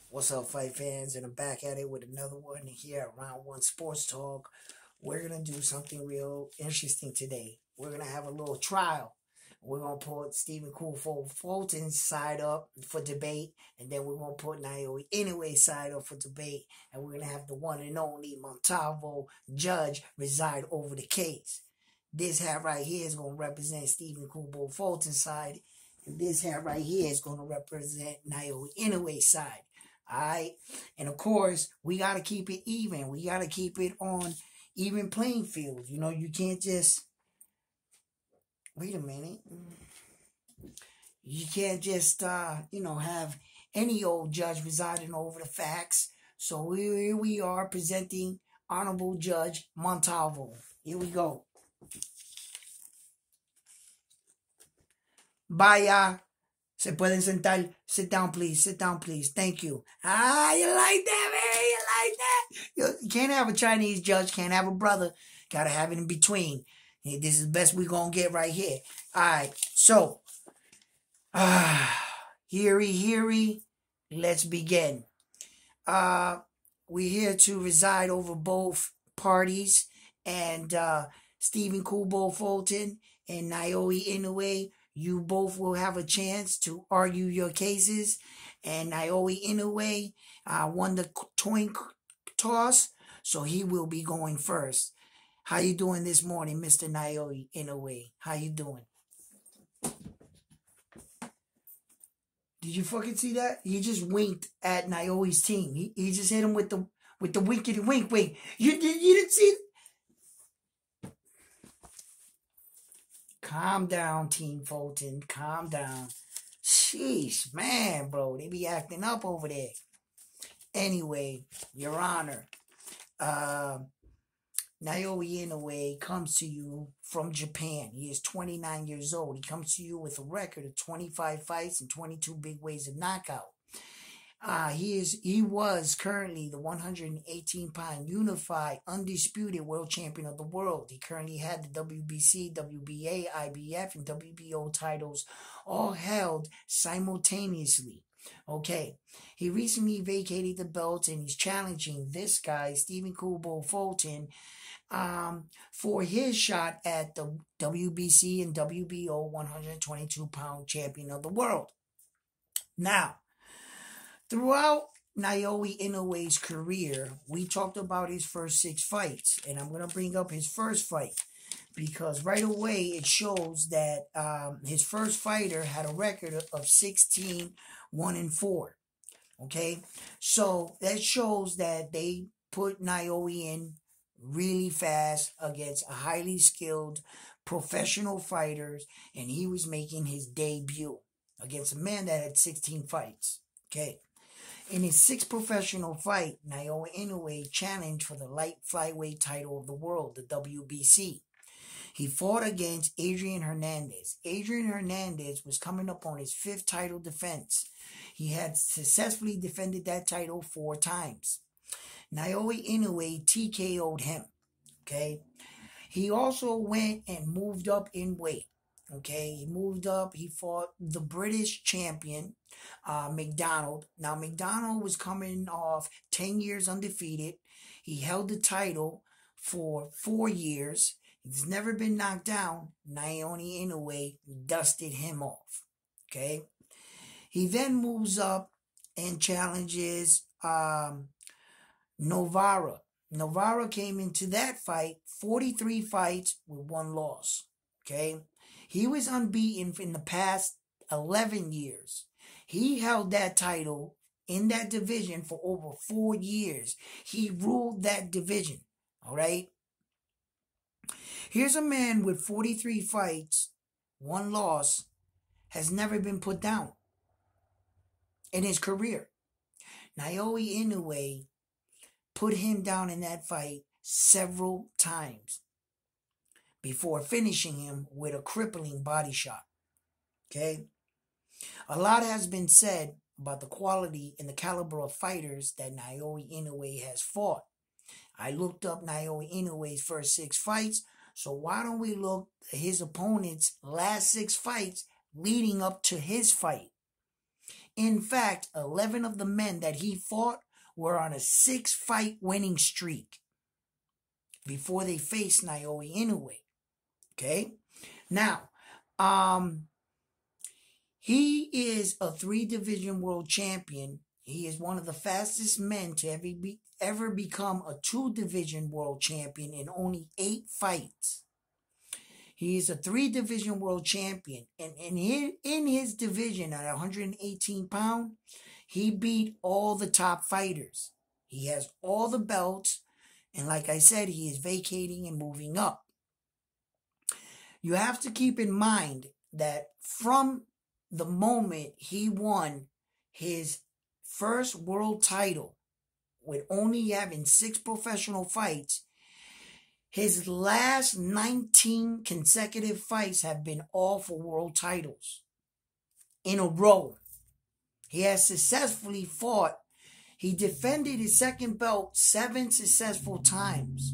What's up, fight fans? And I'm back at it with another one here at Round One Sports Talk. We're gonna do something real interesting today. We're gonna have a little trial. We're gonna put Stephen Fulton's side up for debate, and then we're gonna put Naoya Inoue's side up for debate, and we're gonna have the one and only Montalvo judge reside over the case. This hat right here is gonna represent Stephen Fulton's side, and this hat right here is gonna represent Naoya Inoue's side. All right. And of course, we got to keep it even. We got to keep it on even playing field. You can't just, wait a minute. You can't just, have any old judge residing over the facts. So here we are presenting Honorable Judge Montalvo. Here we go. Vaya. Se pueden sentar. Sit down, please. Sit down, please. Thank you. You like that, man? You like that? You can't have a Chinese judge. Can't have a brother. Got to have it in between. This is the best we're going to get right here. All right. So, heary. Let's begin. We're here to reside over both parties. And Stephen Fulton and Naoya Inoue, you both will have a chance to argue your cases. And Naoya Inoue won the coin toss, so he will be going first. How you doing this morning, Mr. Naoya Inoue? How you doing? Did you fucking see that? He just winked at Naoya's team. He just hit him with the winkety wink. You didn't see it? Calm down, Team Fulton. Calm down. Sheesh, man, bro. They be acting up over there. Anyway, Your Honor, Naoya Inoue comes to you from Japan. He is 29 years old. He comes to you with a record of 25 fights and 22 big ways of knockout. He was currently the 118-pound unified undisputed world champion of the world. He currently had the WBC, WBA, IBF, and WBO titles all held simultaneously. Okay, he recently vacated the belt and he's challenging this guy, Stephen Fulton, for his shot at the WBC and WBO 122-pound champion of the world. Now, throughout Naoya Inoue's career, we talked about his first 6 fights, and I'm going to bring up his first fight because right away it shows that his first fighter had a record of 16-1-4. Okay, so that shows that they put Naoya in really fast against a highly skilled professional fighters, and he was making his debut against a man that had 16 fights. Okay. In his 6th professional fight, Naoya Inoue challenged for the light flyweight title of the world, the WBC. He fought against Adrian Hernandez. Adrian Hernandez was coming up on his 5th title defense. He had successfully defended that title 4 times. Naoya Inoue TKO'd him. Okay. He also went and moved up in weight. Okay, he moved up. He fought the British champion, McDonald. Now, McDonald was coming off 10 years undefeated. He held the title for 4 years. He's never been knocked down. Naoya Inoue dusted him off. Okay, he then moves up and challenges Novara. Novara came into that fight 43 fights with 1 loss. Okay. He was unbeaten in the past 11 years. He held that title in that division for over 4 years. He ruled that division. All right. Here's a man with 43 fights, 1 loss, has never been put down in his career. Naoya Inoue put him down in that fight several times before finishing him with a crippling body shot. Okay? A lot has been said about the quality and the caliber of fighters that Naoya Inoue has fought. I looked up Naoya Inoue's first 6 fights, so why don't we look at his opponent's last 6 fights leading up to his fight? In fact, 11 of the men that he fought were on a 6-fight winning streak before they faced Naoya Inoue. Okay? Now, he is a 3-division world champion. He is one of the fastest men to ever become a 2-division world champion in only 8 fights. He is a 3-division world champion. And in his division at 118 pounds, he beat all the top fighters. He has all the belts. And like I said, he is vacating and moving up. You have to keep in mind that from the moment he won his first world title, with only having 6 professional fights, his last 19 consecutive fights have been all for world titles in a row. He has successfully fought. He defended his second belt 7 successful times,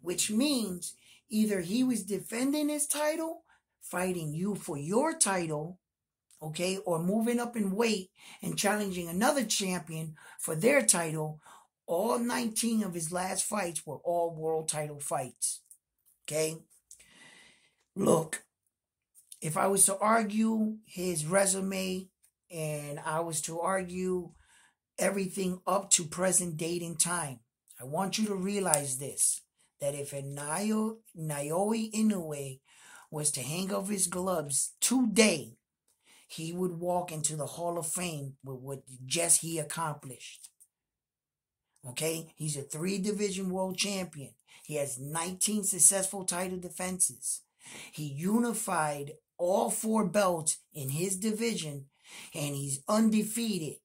which means either he was defending his title, fighting you for your title, okay, or moving up in weight and challenging another champion for their title. All 19 of his last fights were all world title fights. Okay? Look, if I was to argue his resume and I was to argue everything up to present date and time, I want you to realize this, that if a Naoya Inoue was to hang up his gloves today, he would walk into the Hall of Fame with what just he accomplished. Okay? He's a 3-division world champion. He has 19 successful title defenses. He unified all 4 belts in his division, and he's undefeated.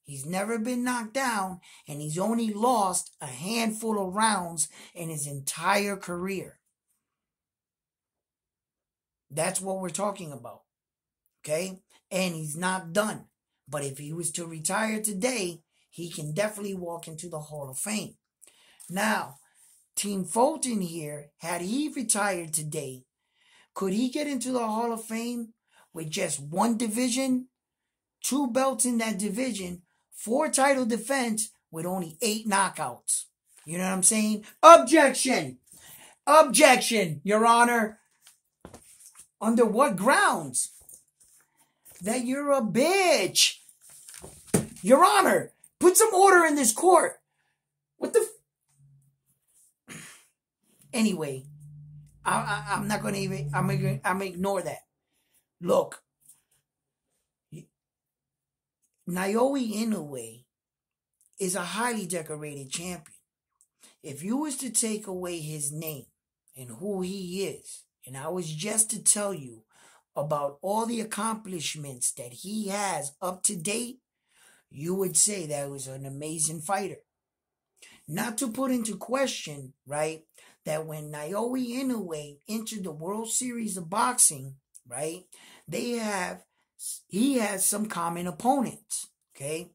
He's never been knocked down, and he's only lost a handful of rounds in his entire career. That's what we're talking about. Okay? And he's not done. But if he was to retire today, he can definitely walk into the Hall of Fame. Now, Team Fulton here, had he retired today, could he get into the Hall of Fame with just 1 division, 2 belts in that division, 4 title defense with only 8 knockouts? You know what I'm saying? Objection! Objection, Your Honor. Under what grounds? That you're a bitch. Your Honor, put some order in this court. What the... Anyway, I'm not going to even... I'm going to ignore that. Look. Naoya Inoue is a highly decorated champion. If you was to take away his name and who he is, and I was just to tell you about all the accomplishments that he has up to date, you would say that he was an amazing fighter. Not to put into question, right, that when Naoya Inoue entered the World Series of Boxing, right, he has some common opponents, okay?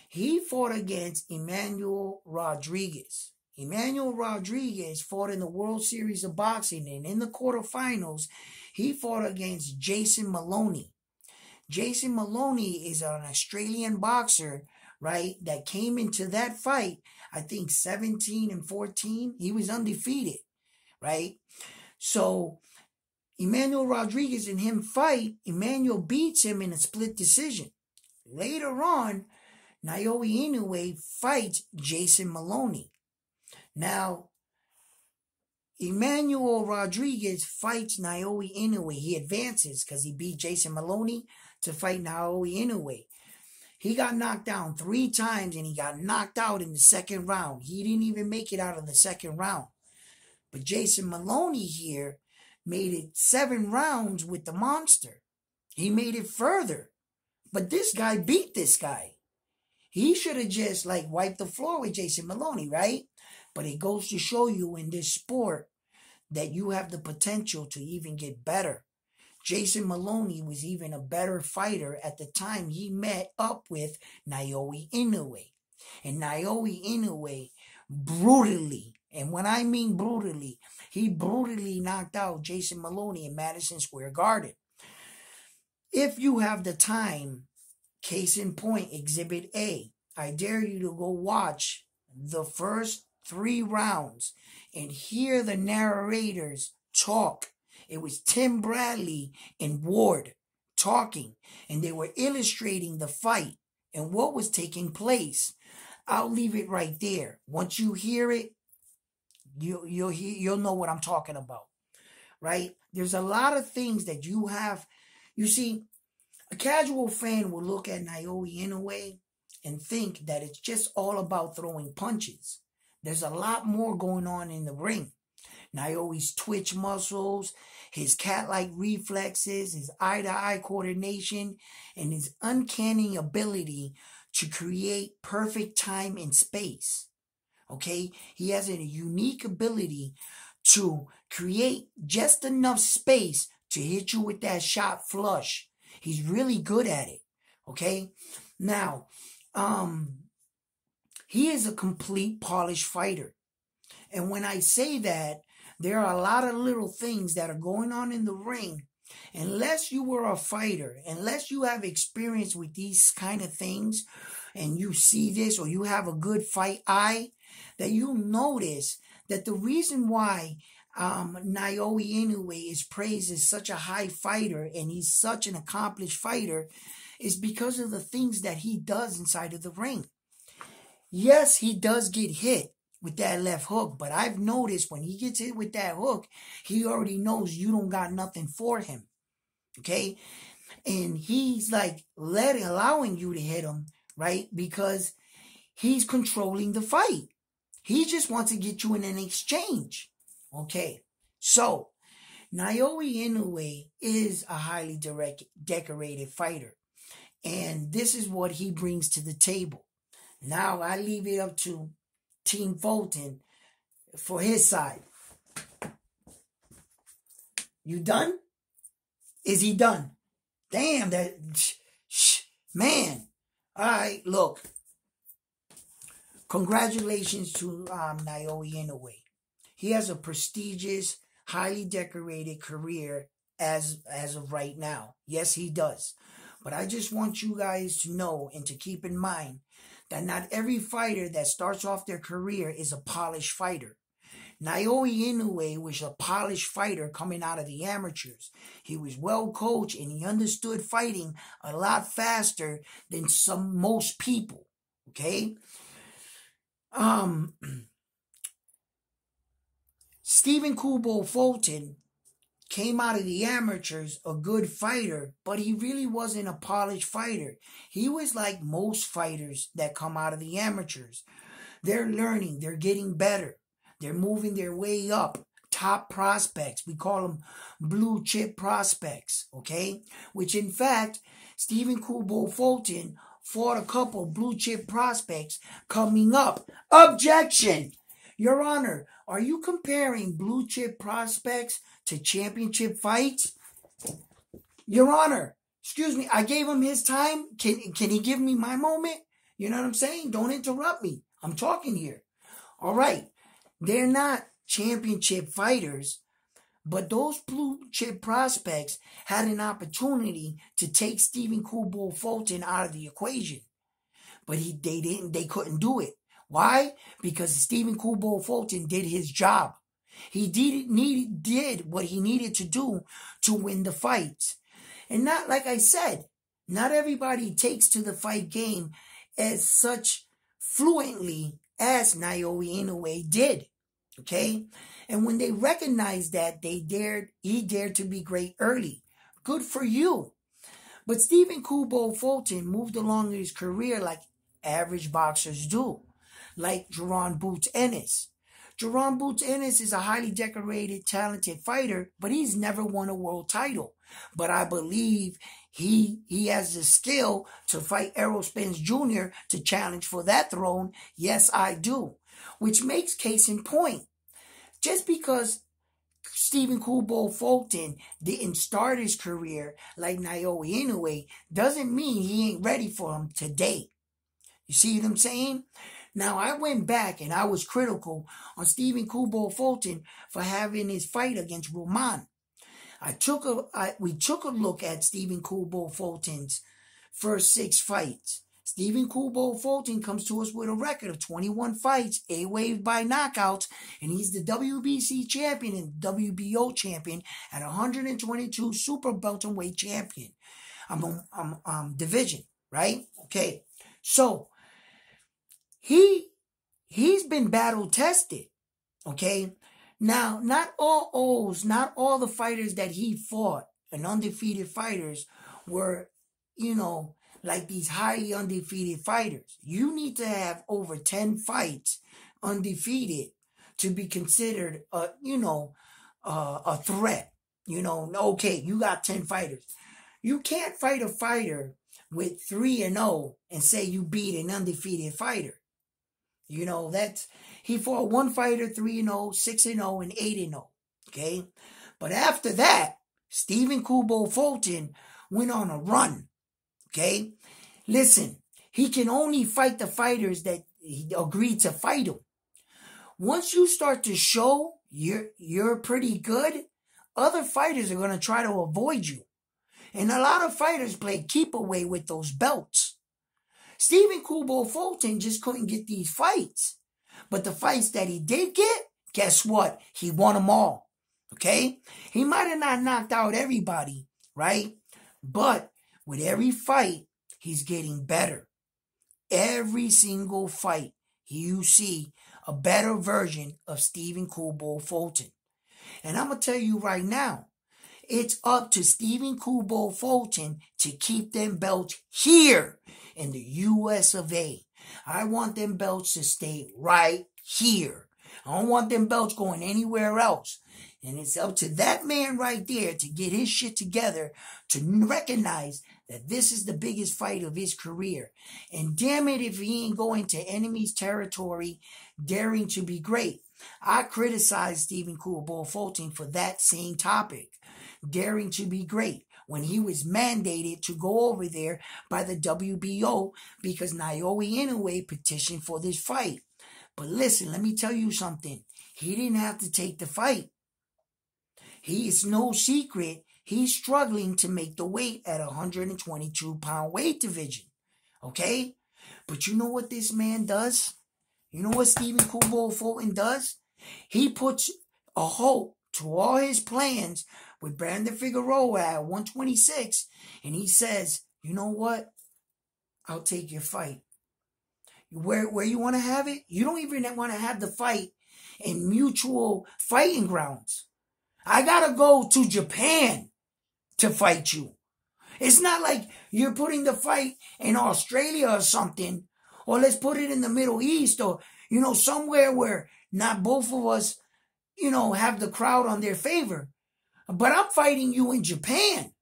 He fought against Emmanuel Rodriguez. Emmanuel Rodriguez fought in the World Series of Boxing, and in the quarterfinals, he fought against Jason Maloney. Jason Maloney is an Australian boxer, right, that came into that fight, I think 17-14. He was undefeated, right? So Emmanuel Rodriguez and him fight. Emmanuel beats him in a split decision. Later on, Naoya Inoue fights Jason Maloney. Now, Emmanuel Rodriguez fights Naoya Inoue. He advances because he beat Jason Maloney to fight Naoya Inoue. He got knocked down 3 times and he got knocked out in the second round. He didn't even make it out of the second round. But Jason Maloney here made it 7 rounds with the monster. He made it further. But this guy beat this guy. He should have just wiped the floor with Jason Maloney, right? But it goes to show you in this sport that you have the potential to even get better. Jason Maloney was even a better fighter at the time he met up with Naoya Inoue. And Naoya Inoue brutally, and when I mean brutally, he brutally knocked out Jason Maloney in Madison Square Garden. If you have the time, Case in point, Exhibit A. I dare you to go watch the first 3 rounds and hear the narrators talk. It was Tim Bradley and Ward talking, and they were illustrating the fight and what was taking place. I'll leave it right there. Once you hear it, you'll know what I'm talking about, right? There's a lot of things that you have. You see, a casual fan will look at Naoya Inoue and think that it's just all about throwing punches. There's a lot more going on in the ring. Naoya's twitch muscles, his cat-like reflexes, his eye-to-eye coordination, and his uncanny ability to create perfect time and space. Okay? He has a unique ability to create just enough space to hit you with that shot flush. He's really good at it. Okay? Now, he is a complete polished fighter. And when I say that, there are a lot of little things that are going on in the ring. Unless you were a fighter, unless you have experience with these kind of things, and you see this or you have a good fight eye, that you'll notice that the reason why Naoya Inoue is praised as such a high fighter and he's such an accomplished fighter is because of the things that he does inside of the ring. Yes, he does get hit with that left hook, but I've noticed when he gets hit with that hook, he already knows you don't got nothing for him. Okay? And he's like allowing you to hit him, right? Because he's controlling the fight. He just wants to get you in an exchange. Okay? So, Naoya Inoue is a highly decorated fighter. And this is what he brings to the table. Now, I leave it up to Team Fulton for his side. You done? Is he done? Damn, man. All right, look. Congratulations to Naoya Inoue. He has a prestigious, highly decorated career as of right now. Yes, he does. But I just want you guys to know and to keep in mind that not every fighter that starts off their career is a polished fighter. Naoya Inoue was a polished fighter coming out of the amateurs. He was well coached and he understood fighting a lot faster than most people. Okay? Stephen Kubo Fulton came out of the amateurs a good fighter, but he really wasn't a polished fighter. He was like most fighters that come out of the amateurs. They're learning. They're getting better. They're moving their way up. Top prospects. We call them blue chip prospects, okay? Which in fact, Stephen Kubo Fulton fought a couple blue chip prospects coming up. Objection! Your Honor, are you comparing blue chip prospects to championship fights? Your Honor, excuse me, I gave him his time. Can he give me my moment? You know what I'm saying? Don't interrupt me. I'm talking here. All right. They're not championship fighters, but those blue chip prospects had an opportunity to take Stephen Kubo Fulton out of the equation. But they couldn't do it. Why? Because Stephen Kubo Fulton did his job. He did what he needed to do to win the fights. And not, like I said, not everybody takes to the fight game as such fluently as Naoya Inoue did. Okay? And when they recognized that, he dared to be great early. Good for you. But Stephen Kubo Fulton moved along his career like average boxers do. Like Jerron Boots Ennis. Jerron Boots Ennis is a highly decorated, talented fighter, but he's never won a world title. But I believe he has the skill to fight Errol Spence Jr. to challenge for that throne. Yes, I do. Which makes case in point. Just because Stephen Kubo Fulton didn't start his career like Naoya Inoue doesn't mean he ain't ready for him today. You see what I'm saying? Now, I went back and I was critical on Stephen Kubo Fulton for having his fight against Roman. We took a look at Stephen Kubo Fulton's first 6 fights. Stephen Kubo Fulton comes to us with a record of 21 fights, 8 waived by knockouts, and he's the WBC champion and WBO champion at 122 super welterweight champion. Division, right? Okay, so he's been battle tested. Okay, now not all the fighters that he fought and undefeated fighters were, like these highly undefeated fighters. You need to have over 10 fights undefeated to be considered a threat. Okay, you got 10 fighters. You can't fight a fighter with 3-0 and say you beat an undefeated fighter. He fought one fighter 3-0, 6-0, and 8-0. Okay, but after that, Stephen Kubo Fulton went on a run. Okay, listen, he can only fight the fighters that he agreed to fight him. Once you start to show you're pretty good, other fighters are going to try to avoid you. And a lot of fighters play keep away with those belts. Stephen Kubo Fulton just couldn't get these fights. But the fights that he did get, guess what? He won them all. Okay? He might have not knocked out everybody, right? But with every fight, he's getting better. Every single fight, you see a better version of Stephen Kubo Fulton. And I'm going to tell you right now, it's up to Stephen Kubo Fulton to keep them belts here in the US of A. I want them belts to stay right here. I don't want them belts going anywhere else. And it's up to that man right there to get his shit together to recognize that this is the biggest fight of his career. And damn it if he ain't going to enemy's territory daring to be great. I criticized Stephen Kubo Fulton for that same topic, daring to be great, when he was mandated to go over there by the WBO because Naoya Inoue petitioned for this fight. But listen, let me tell you something. He didn't have to take the fight. It's no secret he's struggling to make the weight at 122-pound weight division. Okay? But you know what this man does? You know what Stephen Kubo Fulton does? He puts a hope to all his plans with Brandon Figueroa at 126, and he says, you know what? I'll take your fight. Where you want to have it? You don't even want to have the fight in mutual fighting grounds. I gotta go to Japan to fight you. It's not like you're putting the fight in Australia or something, or let's put it in the Middle East, or, somewhere where not both of us, have the crowd on their favor. But I'm fighting you in Japan.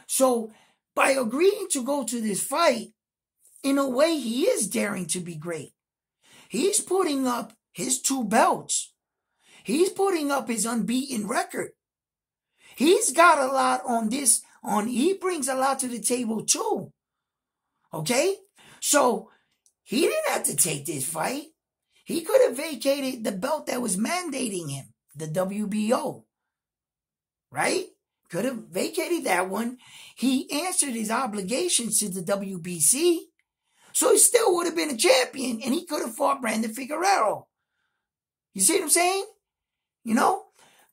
So by agreeing to go to this fight, in a way, he is daring to be great. He's putting up his 2 belts. He's putting up his unbeaten record. He's got a lot on this. He brings a lot to the table too. Okay? So he didn't have to take this fight. He could have vacated the belt that was mandating him, the WBO. Right? Could have vacated that one. He answered his obligations to the WBC. So he still would have been a champion, and he could have fought Brandon Figueroa. You see what I'm saying?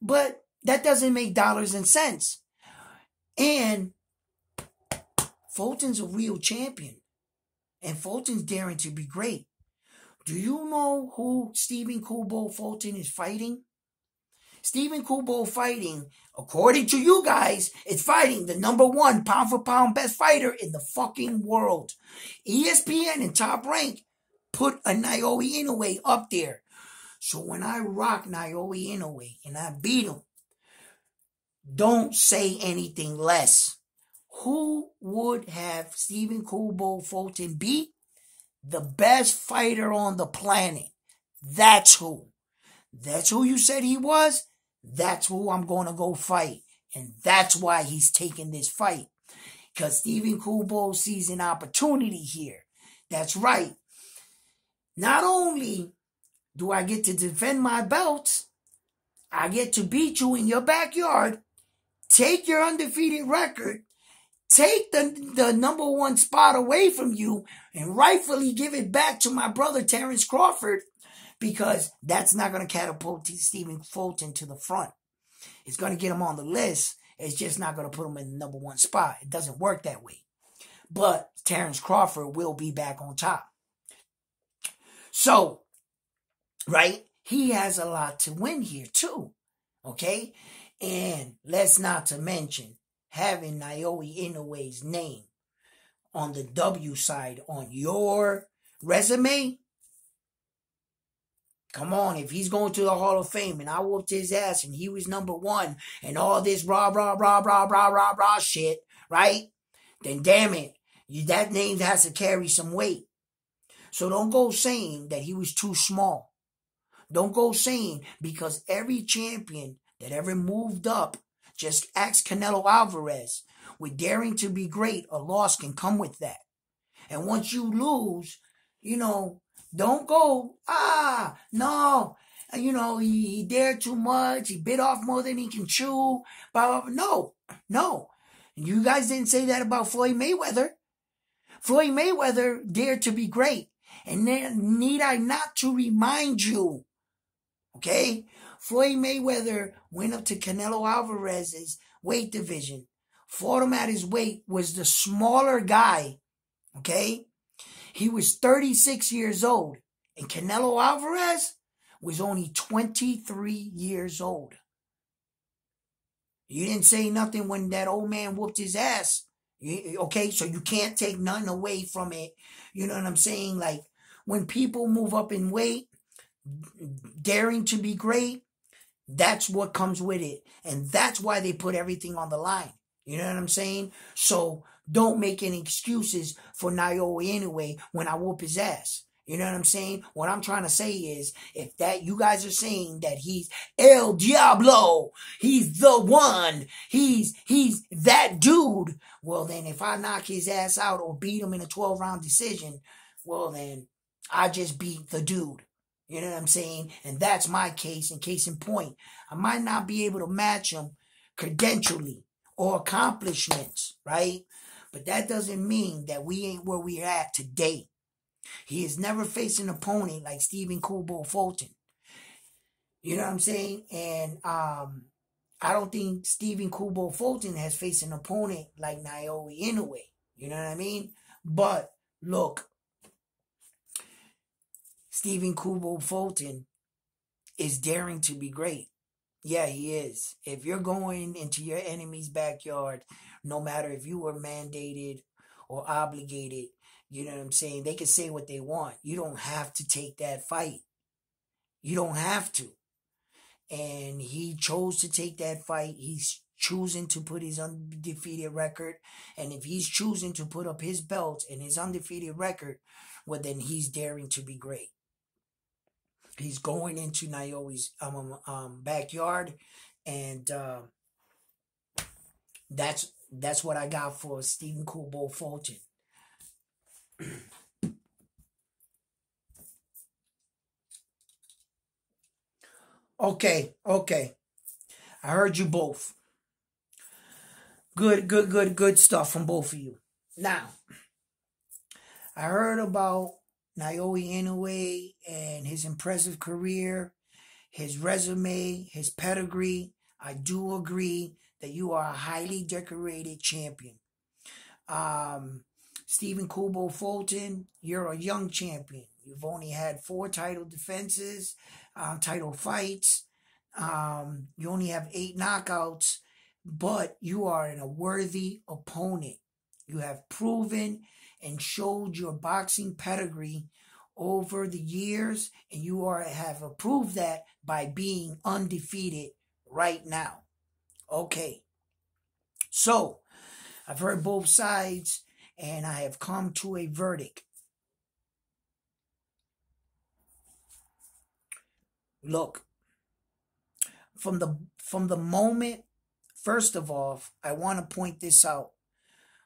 But that doesn't make dollars and cents. And Fulton's a real champion. And Fulton's daring to be great. Do you know who Stephen Kubo Fulton is fighting? Stephen Kubo fighting, according to you guys, is fighting the number 1 pound for pound best fighter in the fucking world. ESPN and Top Rank put a Naoya Inoue up there. So when I rock Naoya Inoue and I beat him, don't say anything less. Who would have Stephen Kubo Fulton beat? The best fighter on the planet. That's who. That's who you said he was. That's who I'm going to go fight. And that's why he's taking this fight. Because Stephen Kubo sees an opportunity here. That's right. Not only do I get to defend my belts, I get to beat you in your backyard, take your undefeated record, take the number one spot away from you and rightfully give it back to my brother Terrence Crawford, because that's not going to catapult Stephen Fulton to the front. It's going to get him on the list. It's just not going to put him in the number one spot. It doesn't work that way. But Terrence Crawford will be back on top. So, right, he has a lot to win here too. Okay? And let's not to mention having Naoya Inoue's name on the W side on your resume. Come on, if he's going to the Hall of Fame and I whooped his ass and he was number one and all this rah shit, right? Then damn it, that name has to carry some weight. So don't go saying that he was too small. Don't go saying, because every champion that ever moved up, just ask Canelo Alvarez, with daring to be great, a loss can come with that. And once you lose, don't go, no, he dared too much, he bit off more than he can chew, blah, blah, blah. No. You guys didn't say that about Floyd Mayweather. Floyd Mayweather dared to be great. And then need I not to remind you, okay? Floyd Mayweather went up to Canelo Alvarez's weight division, fought him at his weight, was the smaller guy, okay? He was 36 years old, and Canelo Alvarez was only 23 years old. You didn't say nothing when that old man whooped his ass, okay? So you can't take nothing away from it. You know what I'm saying? Like, when people move up in weight, daring to be great, that's what comes with it. And that's why they put everything on the line. You know what I'm saying? So don't make any excuses for Naoya Inoue when I whoop his ass. You know what I'm saying? What I'm trying to say is, if that you guys are saying that he's El Diablo, he's the one, he's that dude, well then if I knock his ass out or beat him in a 12-round decision, well then I just beat the dude. You know what I'm saying? And that's my case. And case in point, I might not be able to match him credentially or accomplishments, right? But that doesn't mean that we ain't where we're at today. He has never faced an opponent like Stephen Kubo Fulton. You know what I'm saying? And I don't think Stephen Kubo Fulton has faced an opponent like Naoya Inoue. You know what I mean? But look, Stephen Kubo Fulton is daring to be great. Yeah, he is. If you're going into your enemy's backyard, no matter if you were mandated or obligated, you know what I'm saying? They can say what they want. You don't have to take that fight. You don't have to. And he chose to take that fight. He's choosing to put his undefeated record. And if he's choosing to put up his belt and his undefeated record, well, then he's daring to be great. He's going into Naoya's backyard, and that's what I got for Stephen Kubo Fulton. Okay. I heard you both. Good stuff from both of you. Now, I heard about Naoya Inoue and his impressive career, his resume, his pedigree. I do agree that you are a highly decorated champion. Stephen Kubo Fulton, you're a young champion. You've only had 4 title defenses, title fights. You only have 8 knockouts, but you are a worthy opponent. You have proven and showed your boxing pedigree over the years, and you have proved that by being undefeated right now. Okay, so I've heard both sides, and I have come to a verdict. Look, from the moment, first of all, I want to point this out.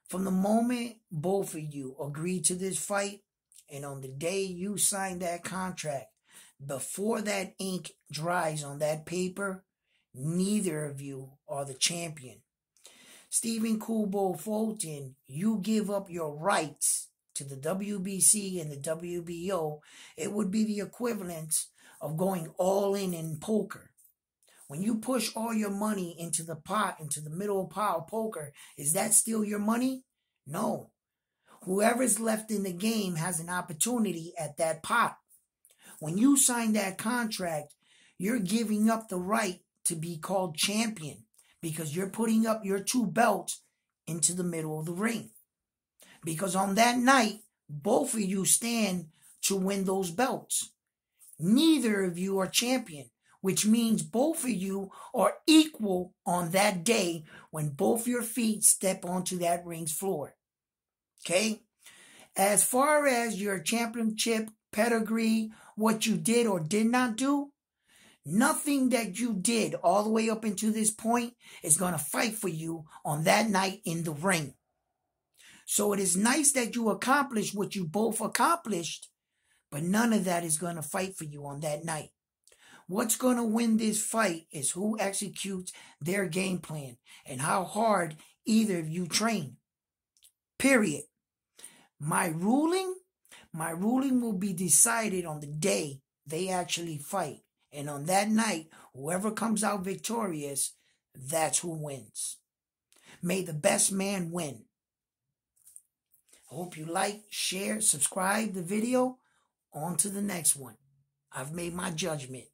From the moment both of you agreed to this fight, and on the day you signed that contract, before that ink dries on that paper, neither of you are the champion. Stephen Kubo Fulton, you give up your rights to the WBC and the WBO, it would be the equivalent of going all in poker. When you push all your money into the pot, into the middle pile of poker, is that still your money? No. Whoever's left in the game has an opportunity at that pot. When you sign that contract, you're giving up the right to be called champion because you're putting up your 2 belts into the middle of the ring. Because on that night, both of you stand to win those belts. Neither of you are champion, which means both of you are equal on that day when both your feet step onto that ring's floor. Okay? As far as your championship pedigree, what you did or did not do, nothing that you did all the way up into this point is going to fight for you on that night in the ring. So it is nice that you accomplished what you both accomplished, but none of that is going to fight for you on that night. What's going to win this fight is who executes their game plan and how hard either of you train. Period. My ruling will be decided on the day they actually fight. And on that night, whoever comes out victorious, that's who wins. May the best man win. I hope you like, share, subscribe the video. On to the next one. I've made my judgment.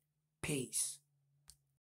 Peace.